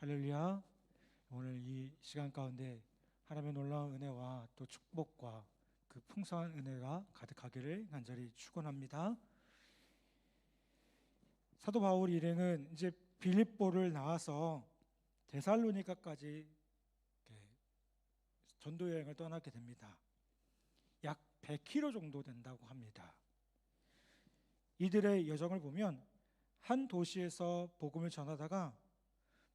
할렐루야. 오늘 이 시간 가운데 하나님의 놀라운 은혜와 또 축복과 그 풍성한 은혜가 가득하기를 간절히 축원합니다. 사도 바울 일행은 이제 빌립보를 나와서 데살로니가까지 전도 여행을 떠나게 됩니다. 약 100km 정도 된다고 합니다. 이들의 여정을 보면 한 도시에서 복음을 전하다가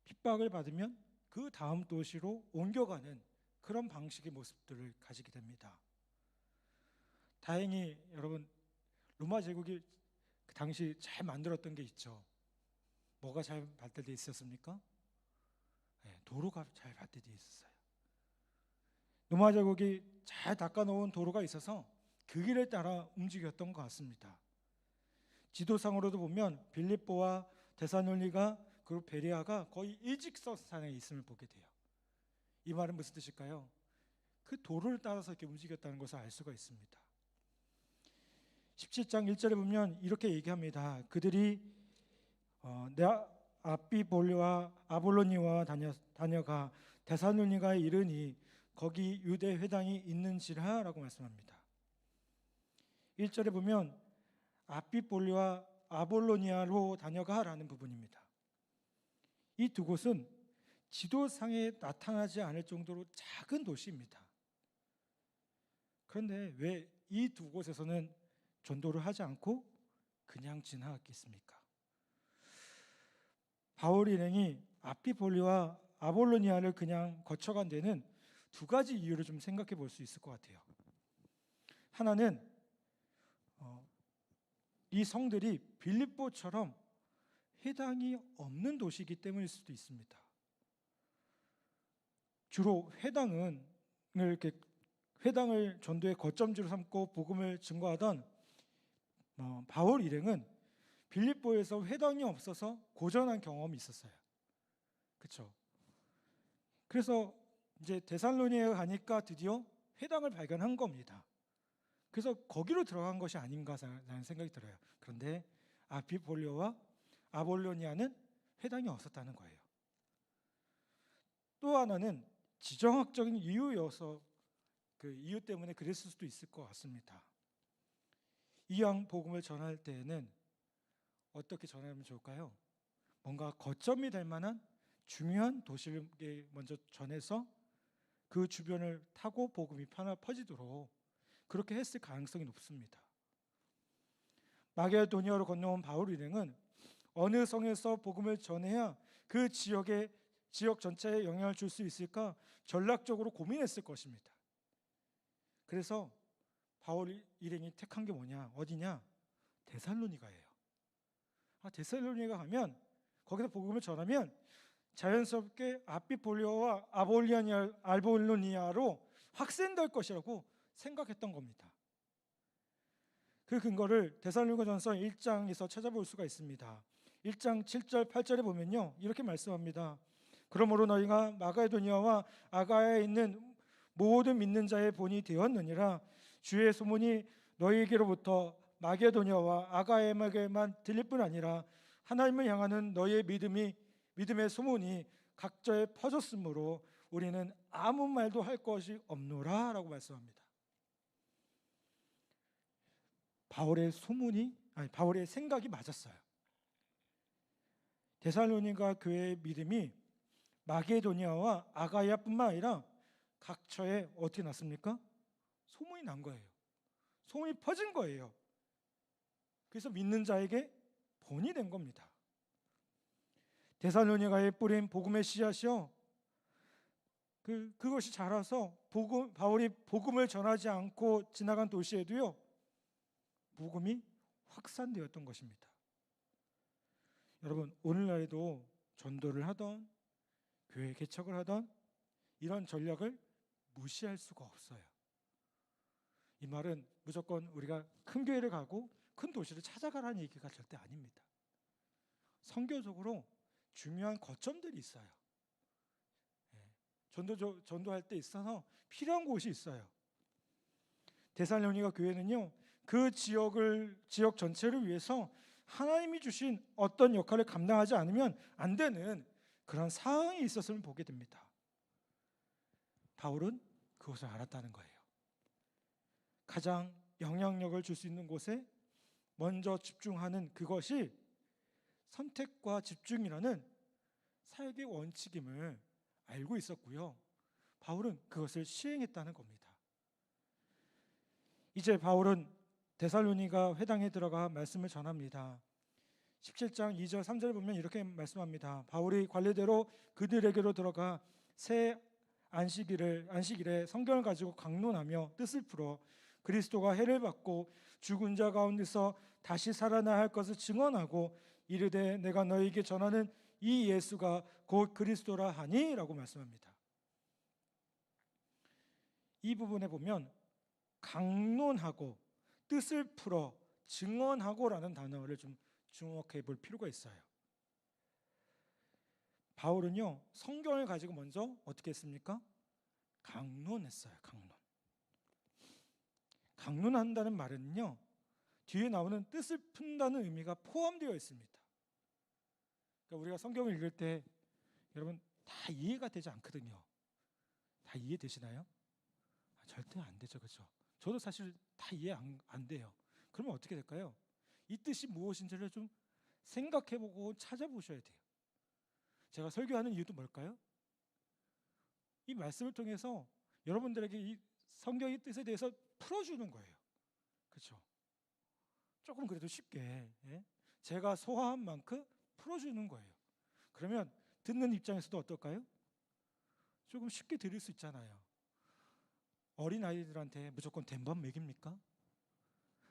핍박을 받으면 그 다음 도시로 옮겨가는 그런 방식의 모습들을 가지게 됩니다. 다행히 여러분, 로마 제국이 그 당시 잘 만들었던 게 있죠. 뭐가 잘 발달되어 있었습니까? 도로가 잘 발달되어 있었어요. 로마 제국이 잘 닦아놓은 도로가 있어서 그 길을 따라 움직였던 것 같습니다. 지도상으로도 보면 빌립보와 데살로니가 그리고 베레아가 거의 일직선상에 있음을 보게 돼요. 이 말은 무슨 뜻일까요? 그 도로를 따라서 이렇게 움직였다는 것을 알 수가 있습니다. 17장 1절에 보면 이렇게 얘기합니다. 그들이 아비볼리와 아볼로니와 다녀가 데살로니가에 이르니 거기 유대 회당이 있는지라 라고 말씀합니다. 1절에 보면 아비볼리와 아볼로니아로 다녀가 라는 부분입니다. 이 두 곳은 지도상에 나타나지 않을 정도로 작은 도시입니다. 그런데 왜 이 두 곳에서는 전도를 하지 않고 그냥 지나갔겠습니까? 바울 일행이 아비볼리와 아볼로니아를 그냥 거쳐간 데는 두 가지 이유를 좀 생각해 볼 수 있을 것 같아요. 하나는 이 성들이 빌립보처럼 회당이 없는 도시이기 때문일 수도 있습니다. 주로 회당을 전도의 거점지로 삼고 복음을 증거하던 바울 일행은 빌립보에서 회당이 없어서 고전한 경험이 있었어요. 그렇죠? 그래서 이제 데살로니가에 가니까 드디어 회당을 발견한 겁니다. 그래서 거기로 들어간 것이 아닌가라는 생각이 들어요. 그런데 아비볼리와 아볼로니아는 회당이 없었다는 거예요. 또 하나는 지정학적인 이유여서 그 이유 때문에 그랬을 수도 있을 것 같습니다. 이왕 복음을 전할 때에는 어떻게 전하면 좋을까요? 뭔가 거점이 될 만한 중요한 도시를 먼저 전해서 그 주변을 타고 복음이 퍼지도록 그렇게 했을 가능성이 높습니다. 마게도니아로 건너온 바울 일행은 어느 성에서 복음을 전해야 그 지역 전체에 영향을 줄 수 있을까 전략적으로 고민했을 것입니다. 그래서 바울 일행이 택한 게 뭐냐? 어디냐? 데살로니가예요. 데살로니가 가면 거기서 복음을 전하면 자연스럽게 아비볼리아와 아볼로니아로 확산될 것이라고 생각했던 겁니다. 그 근거를 데살로니가전서 1장에서 찾아볼 수가 있습니다. 1장 7절 8절에 보면요, 이렇게 말씀합니다. 그러므로 너희가 마게도니아와 아가야에 있는 모든 믿는 자의 본이 되었느니라. 주의 소문이 너희에게로부터 마게도니아와 아가야에게만 들릴 뿐 아니라 하나님을 향하는 너희의 믿음의 소문이 각처에 퍼졌으므로 우리는 아무 말도 할 것이 없노라 라고 말씀합니다. 바울의 생각이 맞았어요. 데살로니가 교회의 믿음이 마게도니아와 아가야뿐만 아니라 각처에 어떻게 났습니까? 소문이 난 거예요. 소문이 퍼진 거예요. 그래서 믿는 자에게 본이 된 겁니다. 데살로니가에 뿌린 복음의 씨앗이요, 그것이 자라서 바울이 복음을 전하지 않고 지나간 도시에도요, 복음이 확산되었던 것입니다. 여러분, 오늘날에도 전도를 하던 교회 개척을 하던 이런 전략을 무시할 수가 없어요. 이 말은 무조건 우리가 큰 교회를 가고 큰 도시를 찾아가라는 얘기가 절대 아닙니다. 선교적으로 중요한 거점들이 있어요. 전도할 때 있어서 필요한 곳이 있어요. 데살로니가 교회는요, 그 지역 전체를 위해서 하나님이 주신 어떤 역할을 감당하지 않으면 안 되는 그런 사항이 있었음을 보게 됩니다. 바울은 그것을 알았다는 거예요. 가장 영향력을 줄 수 있는 곳에 먼저 집중하는 그것이 선택과 집중이라는 사역의 원칙임을 알고 있었고요. 바울은 그것을 시행했다는 겁니다. 이제 바울은 데살로니가 회당에 들어가 말씀을 전합니다. 17장 2절 3절 보면 이렇게 말씀합니다. 바울이 관례대로 그들에게로 들어가 새 안식일에 성경을 가지고 강론하며 뜻을 풀어 그리스도가 해를 받고 죽은 자 가운데서 다시 살아나야 할 것을 증언하고 이르되 내가 너희에게 전하는 이 예수가 곧 그리스도라 하니 라고 말씀합니다. 이 부분에 보면 강론하고 뜻을 풀어 증언하고라는 단어를 좀 주목해 볼 필요가 있어요. 바울은요, 성경을 가지고 먼저 어떻게 했습니까? 강론했어요. 강론한다는 말은요, 뒤에 나오는 뜻을 푼다는 의미가 포함되어 있습니다. 그러니까 우리가 성경을 읽을 때 여러분 다 이해가 되지 않거든요. 다 이해되시나요? 절대 안 되죠, 그렇죠? 저도 사실 다 이해 안 돼요. 그러면 어떻게 될까요? 이 뜻이 무엇인지를 좀 생각해보고 찾아보셔야 돼요. 제가 설교하는 이유도 뭘까요? 이 말씀을 통해서 여러분들에게 이 성경의 뜻에 대해서 풀어주는 거예요. 그렇죠? 조금 그래도 쉽게 제가 소화한 만큼 풀어주는 거예요. 그러면 듣는 입장에서도 어떨까요? 조금 쉽게 들을 수 있잖아요. 어린 아이들한테 무조건 된밥 먹입니까?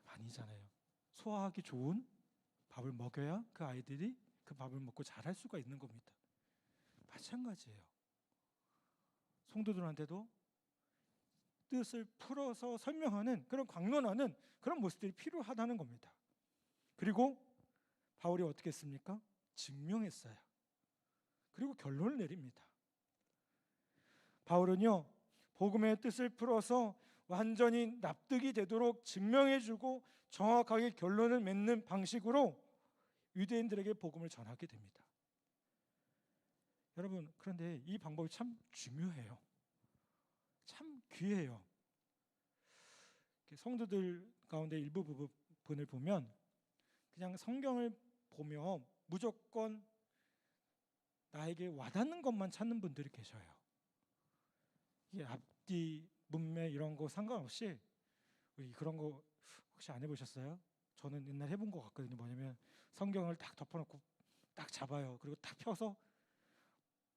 아니잖아요. 소화하기 좋은 밥을 먹여야 그 아이들이 그 밥을 먹고 잘할 수가 있는 겁니다. 마찬가지예요. 성도들한테도 뜻을 풀어서 설명하는 그런 강론하는 그런 모습들이 필요하다는 겁니다. 그리고 바울이 어떻게 했습니까? 증명했어요. 그리고 결론을 내립니다. 바울은요, 복음의 뜻을 풀어서 완전히 납득이 되도록 증명해주고 정확하게 결론을 맺는 방식으로 유대인들에게 복음을 전하게 됩니다. 여러분, 그런데 이 방법이 참 중요해요. 참 귀해요. 성도들 가운데 일부 부분을 보면 그냥 성경을 보며 무조건 나에게 와닿는 것만 찾는 분들이 계셔요. 이게 앞뒤, 문맥 이런 거 상관없이 우리 그런 거 혹시 안 해보셨어요? 저는 옛날 해본 것 같거든요. 뭐냐면 성경을 딱 덮어놓고 딱 잡아요. 그리고 딱 펴서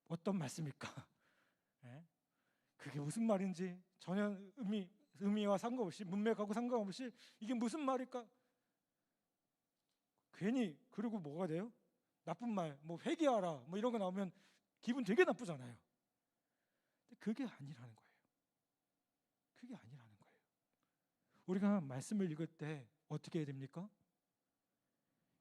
어떤 말씀일까? 네? 그게 무슨 말인지 전혀 의미와 상관없이 문맥하고 상관없이 이게 무슨 말일까? 괜히 그리고 뭐가 돼요? 나쁜 말, 뭐 회개하라, 뭐 이런 거 나오면 기분 되게 나쁘잖아요. 근데 그게 아니라는 거예요. 그게 아니라는 거예요. 우리가 말씀을 읽을 때 어떻게 해야 됩니까?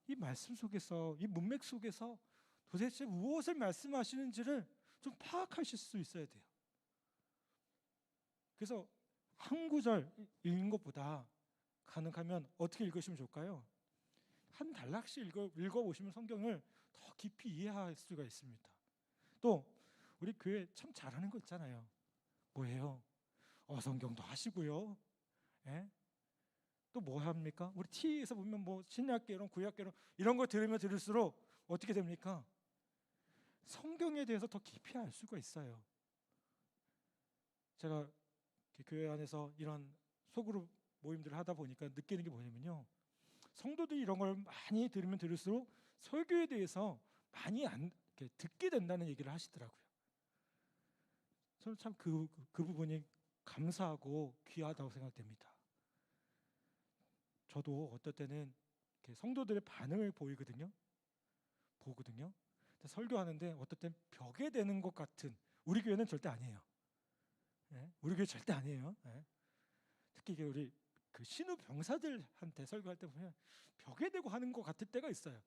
이 말씀 속에서, 이 문맥 속에서 도대체 무엇을 말씀하시는지를 좀 파악하실 수 있어야 돼요. 그래서 한 구절 읽는 것보다 가능하면 어떻게 읽으시면 좋을까요? 한 단락씩 읽어보시면 성경을 더 깊이 이해할 수가 있습니다. 또 우리 교회 참 잘하는 거 있잖아요. 뭐예요? 어성경도 하시고요. 예? 또 뭐 합니까? 우리 TV에서 보면 뭐 신약개론, 구약개론 이런 거 들으면 들을수록 어떻게 됩니까? 성경에 대해서 더 깊이 알 수가 있어요. 제가 교회 안에서 이런 소그룹 모임들을 하다 보니까 느끼는 게 뭐냐면요. 성도들이 이런 걸 많이 들으면 들을수록 설교에 대해서 많이 듣게 된다는 얘기를 하시더라고요. 저는 참 그 부분이 감사하고 귀하다고 생각됩니다. 저도 어떨 때는 성도들의 반응을 보거든요. 근데 설교하는데 어떨 땐 벽에 대는 것 같은, 우리 교회는 절대 아니에요. 네? 우리 교회 절대 아니에요. 네? 특히 우리 그 신우 병사들한테 설교할 때 보면 벽에 대고 하는 것 같을 때가 있어요.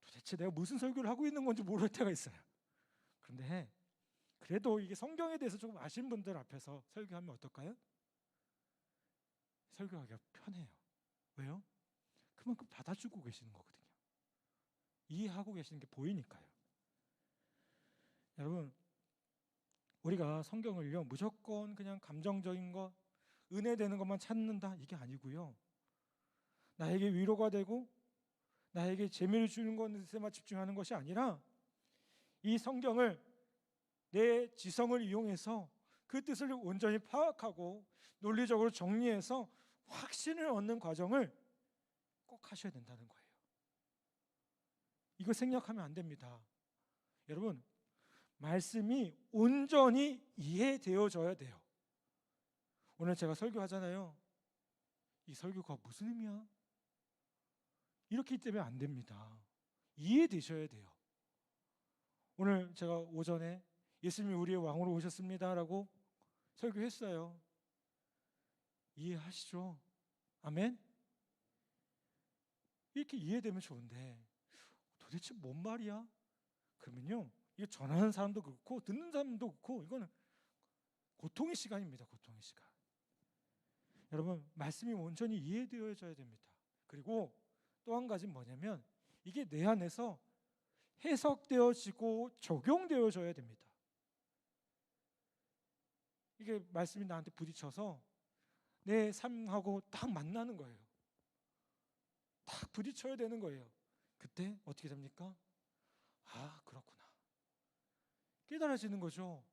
도대체 내가 무슨 설교를 하고 있는 건지 모를 때가 있어요. 그런데 그래도 이게 성경에 대해서 조금 아시는 분들 앞에서 설교하면 어떨까요? 설교하기가 편해요. 왜요? 그만큼 받아주고 계시는 거거든요. 이해하고 계시는 게 보이니까요. 여러분, 우리가 성경을요 무조건 그냥 감정적인 것, 은혜되는 것만 찾는다 이게 아니고요. 나에게 위로가 되고 나에게 재미를 주는 것에만 집중하는 것이 아니라 이 성경을 내 지성을 이용해서 그 뜻을 온전히 파악하고 논리적으로 정리해서 확신을 얻는 과정을 꼭 하셔야 된다는 거예요. 이거 생략하면 안 됩니다. 여러분, 말씀이 온전히 이해되어져야 돼요. 오늘 제가 설교하잖아요. 이 설교가 무슨 의미야? 이렇게 때문에 안 됩니다. 이해되셔야 돼요. 오늘 제가 오전에 예수님이 우리의 왕으로 오셨습니다라고 설교했어요. 이해하시죠? 아멘? 이렇게 이해되면 좋은데 도대체 뭔 말이야? 그러면요, 이거 전하는 사람도 그렇고 듣는 사람도 그렇고 이거는 고통의 시간입니다. 고통의 시간. 여러분, 말씀이 온전히 이해되어져야 됩니다. 그리고 또 한 가지는 뭐냐면 이게 내 안에서 해석되어지고 적용되어져야 됩니다. 이게 말씀이 나한테 부딪혀서 내 삶하고 딱 만나는 거예요. 딱 부딪혀야 되는 거예요. 그때 어떻게 됩니까? 아, 그렇구나. 깨달아지는 거죠.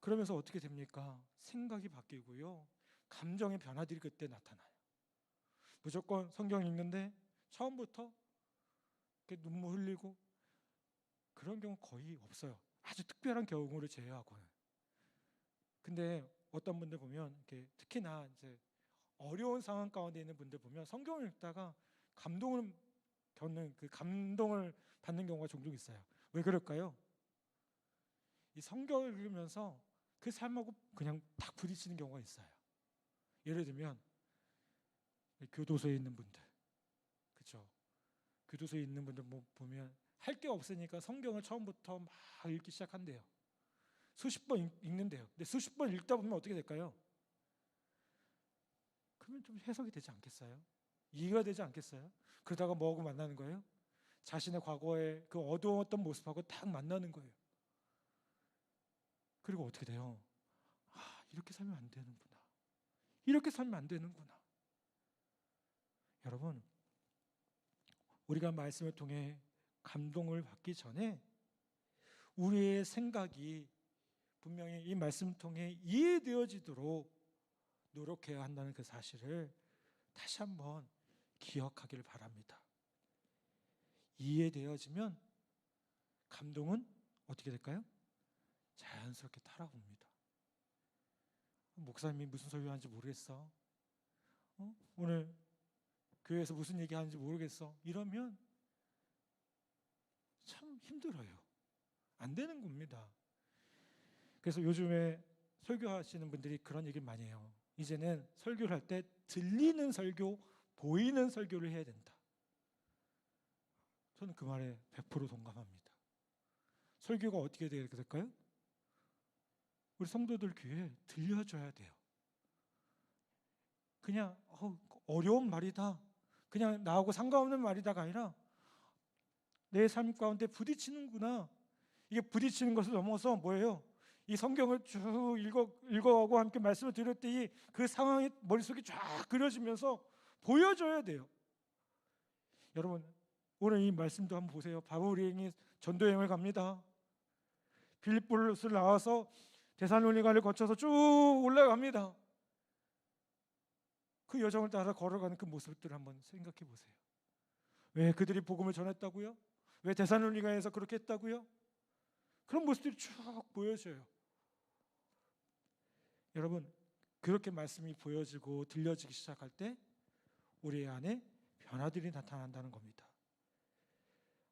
그러면서 어떻게 됩니까? 생각이 바뀌고요. 감정의 변화들이 그때 나타나요. 무조건 성경 읽는데 처음부터 이렇게 눈물 흘리고 그런 경우 거의 없어요. 아주 특별한 경우를 제외하고는. 근데 어떤 분들 보면 이렇게 특히나 이제 어려운 상황 가운데 있는 분들 보면 성경을 읽다가 감동을 겪는 그 감동을 받는 경우가 종종 있어요. 왜 그럴까요? 이 성경을 읽으면서 그 삶하고 그냥 딱 부딪히는 경우가 있어요. 예를 들면 교도소에 있는 분들, 그렇죠? 교도소에 있는 분들 보면 할 게 없으니까 성경을 처음부터 막 읽기 시작한대요. 수십 번 읽는데요. 근데 수십 번 읽다 보면 어떻게 될까요? 그러면 좀 해석이 되지 않겠어요? 이해가 되지 않겠어요? 그러다가 뭐하고 만나는 거예요? 자신의 과거의 그 어두웠던 모습하고 딱 만나는 거예요. 그리고 어떻게 돼요? 아, 이렇게 살면 안 되는구나. 이렇게 살면 안 되는구나. 여러분, 우리가 말씀을 통해 감동을 받기 전에 우리의 생각이 분명히 이 말씀을 통해 이해되어지도록 노력해야 한다는 그 사실을 다시 한번 기억하기를 바랍니다. 이해되어지면 감동은 어떻게 될까요? 자연스럽게 따라옵니다. 목사님이 무슨 소리 하는지 모르겠어. 오늘 교회에서 무슨 얘기하는지 모르겠어. 이러면 참 힘들어요. 안 되는 겁니다. 그래서 요즘에 설교하시는 분들이 그런 얘기를 많이 해요. 이제는 설교를 할 때 들리는 설교, 보이는 설교를 해야 된다. 저는 그 말에 100% 동감합니다. 설교가 어떻게 될까요? 우리 성도들 귀에 들려줘야 돼요. 그냥 어려운 말이다, 그냥 나하고 상관없는 말이다가 아니라 내 삶 가운데 부딪히는구나. 이게 부딪히는 것을 넘어서 뭐예요? 이 성경을 쭉 읽어가고 함께 말씀을 드릴 때 그 상황이 머릿속에 쫙 그려지면서 보여줘야 돼요. 여러분, 오늘 이 말씀도 한번 보세요. 바울이 전도여행을 갑니다. 빌립보를 나와서 데살로니가를 거쳐서 쭉 올라갑니다. 그 여정을 따라 걸어가는 그 모습들을 한번 생각해 보세요. 왜 그들이 복음을 전했다고요? 왜 데살로니가에서 그렇게 했다고요? 그런 모습들이 쭉 보여져요. 여러분, 그렇게 말씀이 보여지고 들려지기 시작할 때 우리 안에 변화들이 나타난다는 겁니다.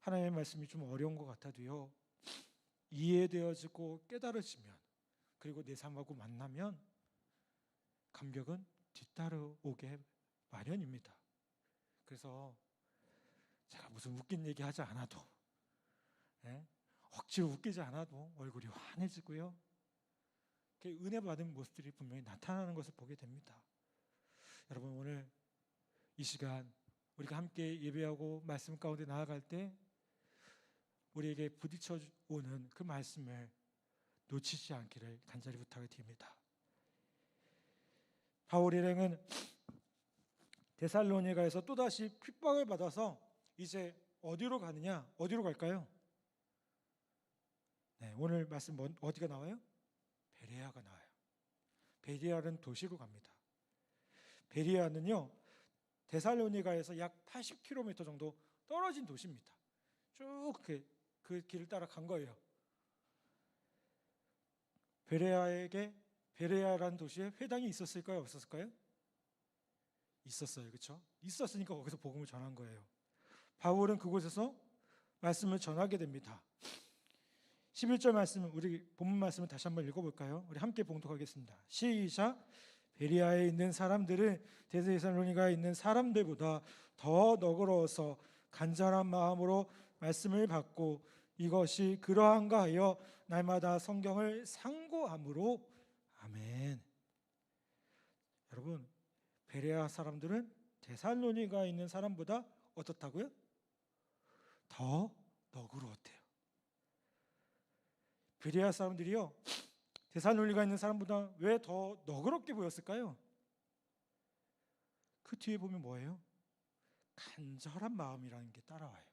하나님의 말씀이 좀 어려운 것 같아도요, 이해되어지고 깨달아지면, 그리고 내 삶하고 만나면 감격은 뒤따라오게 마련입니다. 그래서 제가 무슨 웃긴 얘기 하지 않아도, 억지로 웃기지 않아도 얼굴이 환해지고요, 은혜 받은 모습들이 분명히 나타나는 것을 보게 됩니다. 여러분, 오늘 이 시간 우리가 함께 예배하고 말씀 가운데 나아갈 때 우리에게 부딪혀 오는 그 말씀을 놓치지 않기를 간절히 부탁을 드립니다. 바울 일행은 데살로니가에서 또다시 핍박을 받아서 이제 어디로 가느냐? 어디로 갈까요? 네, 오늘 말씀 어디가 나와요? 베레아가 나와요. 베레아는 도시로 갑니다. 베레아는요, 데살로니가에서 약 80km 정도 떨어진 도시입니다. 쭉 그 길을 따라 간 거예요. 베레아라는 도시에 회당이 있었을까요? 없었을까요? 있었어요. 그렇죠? 있었으니까 거기서 복음을 전한 거예요. 바울은 그곳에서 말씀을 전하게 됩니다. 11절 말씀, 우리 본문 말씀을 다시 한번 읽어볼까요? 우리 함께 봉독하겠습니다. 시작. 베레아에 있는 사람들은 데살로니가에 있는 사람들보다 더 너그러워서 간절한 마음으로 말씀을 받고 이것이 그러한가 하여 날마다 성경을 상고함으로. 아멘. 여러분, 베레아 사람들은 데살로니가에 있는 사람보다 어떻다고요? 더 너그러웠대요. 베레아 사람들이요, 데살로니가에 있는 사람보다 왜 더 너그럽게 보였을까요? 그 뒤에 보면 뭐예요? 간절한 마음이라는 게 따라와요.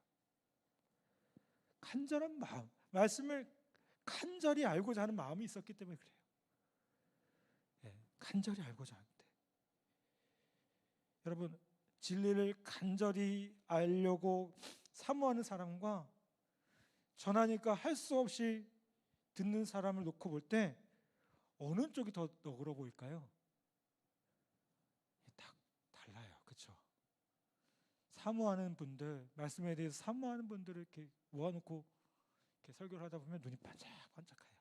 간절한 마음, 말씀을 간절히 알고자 하는 마음이 있었기 때문에 그래요. 네, 간절히 알고자 하는데, 여러분, 진리를 간절히 알려고 사모하는 사람과 전하니까 할 수 없이 듣는 사람을 놓고 볼 때 어느 쪽이 더 너그러워 보일까요? 딱 달라요. 그렇죠? 사모하는 분들, 말씀에 대해서 사모하는 분들을 이렇게 모아놓고 이렇게 설교를 하다 보면 눈이 반짝반짝해요.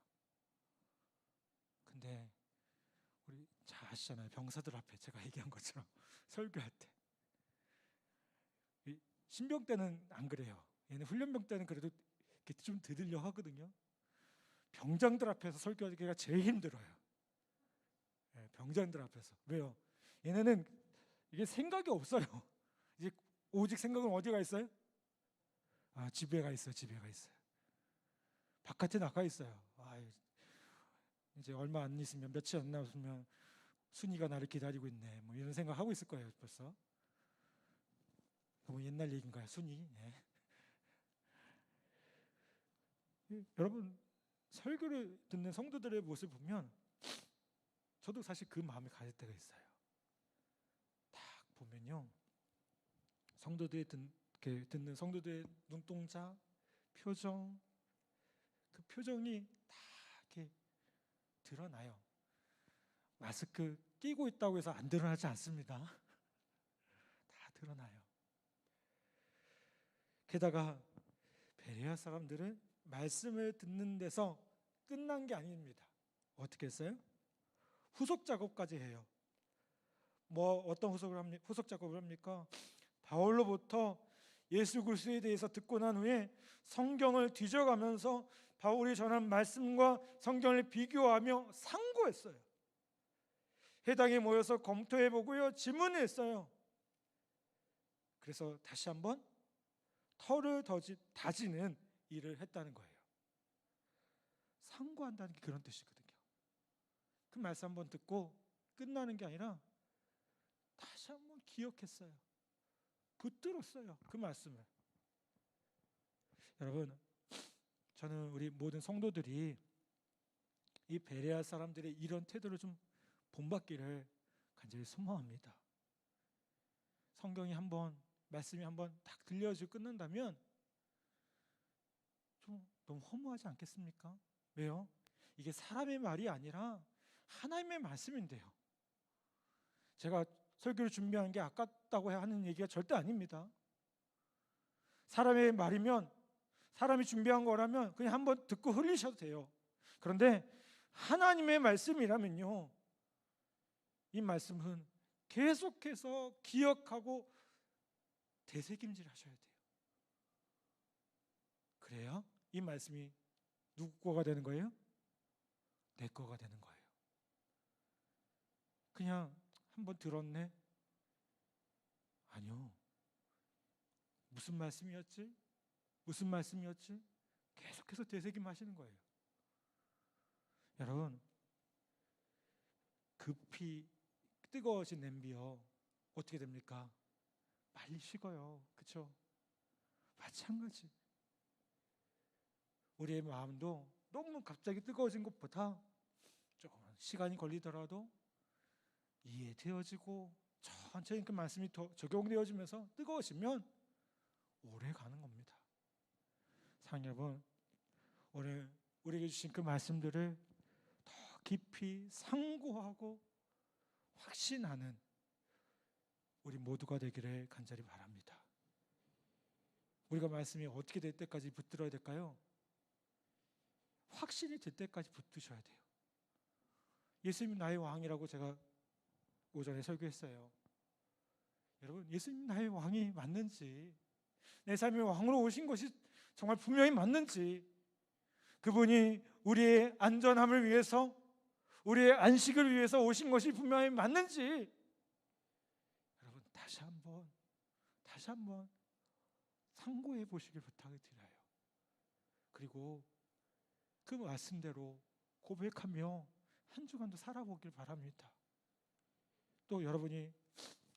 근데 우리 잘 아시잖아요. 병사들 앞에 제가 얘기한 것처럼 설교할 때, 신병 때는 안 그래요. 얘는 훈련병 때는 그래도 이렇게 좀 들으려 하거든요. 병장들 앞에서 설교하기가 제일 힘들어요. 병장들 앞에서. 왜요? 얘네는 이게 생각이 없어요. 이제 오직 생각은 어디가 있어요? 집에 가 있어요. 집에 가 있어요. 바깥에 나가 있어요. 이제 얼마 안 있으면, 며칠 안 남았으면 순이가 나를 기다리고 있네, 뭐 이런 생각하고 있을 거예요. 벌써. 너무 옛날 얘기인가요? 순이. 여러분, 설교를 듣는 성도들의 모습을 보면 저도 사실 그 마음을 가질 때가 있어요. 딱 보면요, 성도들이 듣는 성도들의 눈동자, 표정, 그 표정이 다 이렇게 드러나요. 마스크 끼고 있다고 해서 안 드러나지 않습니다. 다 드러나요. 게다가 베레아 사람들은 말씀을 듣는 데서 끝난 게 아닙니다. 어떻게 했어요? 후속 작업까지 해요. 뭐 어떤 후속 작업을 합니까? 바울로부터 예수 그리스도에 대해서 듣고 난 후에 성경을 뒤져가면서 바울이 전한 말씀과 성경을 비교하며 상고했어요. 회당에 모여서 검토해보고요, 질문했어요. 그래서 다시 한번 털을 다지는 일을 했다는 거예요. 상고한다는 게 그런 뜻이거든요. 그 말씀 한번 듣고 끝나는 게 아니라 다시 한번 기억했어요. 붙들었어요. 그 말씀을. 여러분, 저는 우리 모든 성도들이 이 베레아 사람들의 이런 태도를 좀 본받기를 간절히 소망합니다. 성경이 한번, 말씀이 한번 딱 들려주고 끝난다면 좀 너무 허무하지 않겠습니까? 왜요? 이게 사람의 말이 아니라 하나님의 말씀인데요. 제가 설교를 준비하는 게 아깝다고 하는 얘기가 절대 아닙니다. 사람의 말이면, 사람이 준비한 거라면 그냥 한번 듣고 흘리셔도 돼요. 그런데 하나님의 말씀이라면요, 이 말씀은 계속해서 기억하고 되새김질 하셔야 돼요. 그래야 이 말씀이 누구 거가 되는 거예요? 내 거가 되는 거예요. 그냥 한번 들었네? 아니요. 무슨 말씀이었지? 무슨 말씀이었지? 계속해서 되새김하시는 거예요. 여러분, 급히 뜨거워진 냄비요 어떻게 됩니까? 빨리 식어요. 그렇죠? 마찬가지. 우리의 마음도 너무 갑자기 뜨거워진 것보다 조금 시간이 걸리더라도 이해되어지고 천천히 그 말씀이 더 적용되어지면서 뜨거워지면 오래 가는 겁니다. 사랑하는 여러분, 오늘 우리에게 주신 그 말씀들을 더 깊이 상고하고 확신하는 우리 모두가 되기를 간절히 바랍니다. 우리가 말씀이 어떻게 될 때까지 붙들어야 될까요? 확신이 될 때까지 붙드셔야 돼요. 예수님 나의 왕이라고 제가 오전에 설교했어요. 여러분, 예수님 나의 왕이 맞는지, 내 삶의 왕으로 오신 것이 정말 분명히 맞는지, 그분이 우리의 안전함을 위해서, 우리의 안식을 위해서 오신 것이 분명히 맞는지 여러분 다시 한번 상고해 보시길 부탁을 드려요. 그리고 그 말씀대로 고백하며 한 주간도 살아보길 바랍니다. 또 여러분이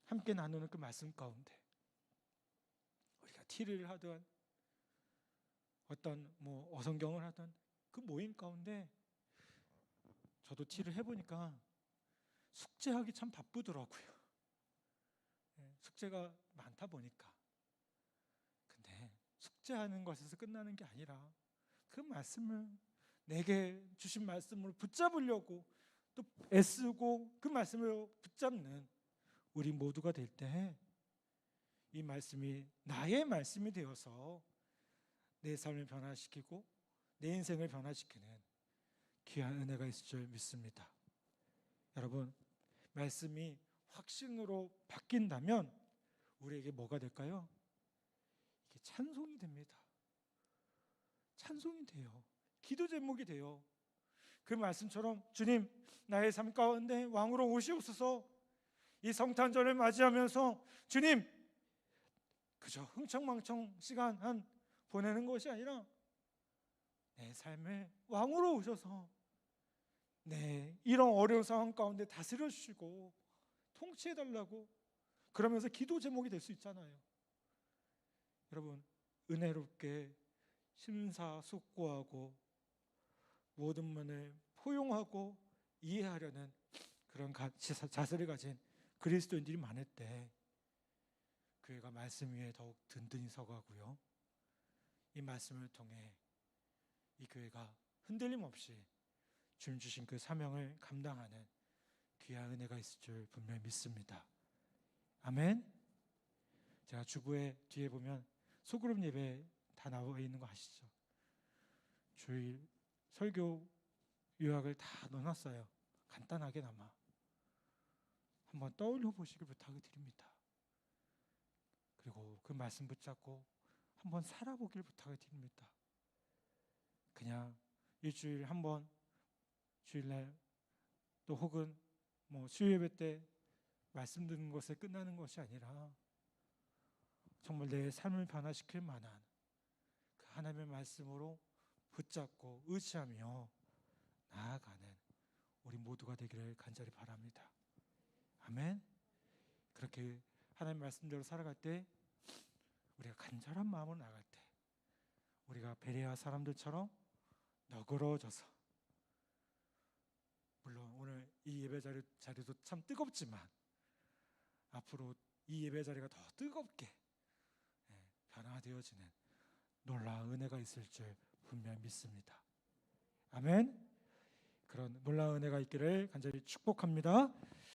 함께 나누는 그 말씀 가운데 우리가 티를 하든 어떤 어성경을 하든 그 모임 가운데 저도 티를 해보니까 숙제하기 참 바쁘더라고요. 숙제가 많다 보니까. 근데 숙제하는 것에서 끝나는 게 아니라 그 말씀을 내게 주신 말씀으로 붙잡으려고 또 애쓰고 그 말씀을 붙잡는 우리 모두가 될 때 이 말씀이 나의 말씀이 되어서 내 삶을 변화시키고 내 인생을 변화시키는 귀한 은혜가 있을 줄 믿습니다. 여러분, 말씀이 확신으로 바뀐다면 우리에게 뭐가 될까요? 이게 찬송이 됩니다. 찬송이 돼요. 기도 제목이 돼요. 그 말씀처럼 주님, 나의 삶 가운데 왕으로 오시옵소서. 이 성탄절을 맞이하면서 주님, 그저 흥청망청 시간 보내는 것이 아니라 내 삶에 왕으로 오셔서 내 이런 어려운 상황 가운데 다스려 주시고 통치해 달라고, 그러면서 기도 제목이 될 수 있잖아요. 여러분, 은혜롭게 심사숙고하고 모든 면을 포용하고 이해하려는 그런 자세를 가진 그리스도인들이 많을 때 교회가 말씀 위에 더욱 든든히 서가고요, 이 말씀을 통해 이 교회가 흔들림 없이 주님 주신 그 사명을 감당하는 귀한 은혜가 있을 줄 분명히 믿습니다. 아멘. 제가 주부에 뒤에 보면 소그룹 예배 다 나와 있는 거 아시죠? 주일 설교 요약을 다 넣어놨어요. 간단하게나마 한번 떠올려 보시길 부탁을 드립니다. 그리고 그 말씀 붙잡고 한번 살아보길 부탁을 드립니다. 그냥 일주일 한번 주일날 또 혹은 수요 예배 때 말씀 듣는 것에 끝나는 것이 아니라 정말 내 삶을 변화시킬 만한 그 하나님의 말씀으로 붙잡고 의지하며 나아가는 우리 모두가 되기를 간절히 바랍니다. 아멘. 그렇게 하나님 말씀대로 살아갈 때, 우리가 간절한 마음으로 나갈 때 우리가 베레아 사람들처럼 너그러워져서, 물론 오늘 이 예배 자리도 참 뜨겁지만 앞으로 이 예배 자리가 더 뜨겁게 변화되어지는 놀라운 은혜가 있을 줄 분명히 믿습니다. 아멘. 그런 놀라운 은혜가 있기를 간절히 축복합니다.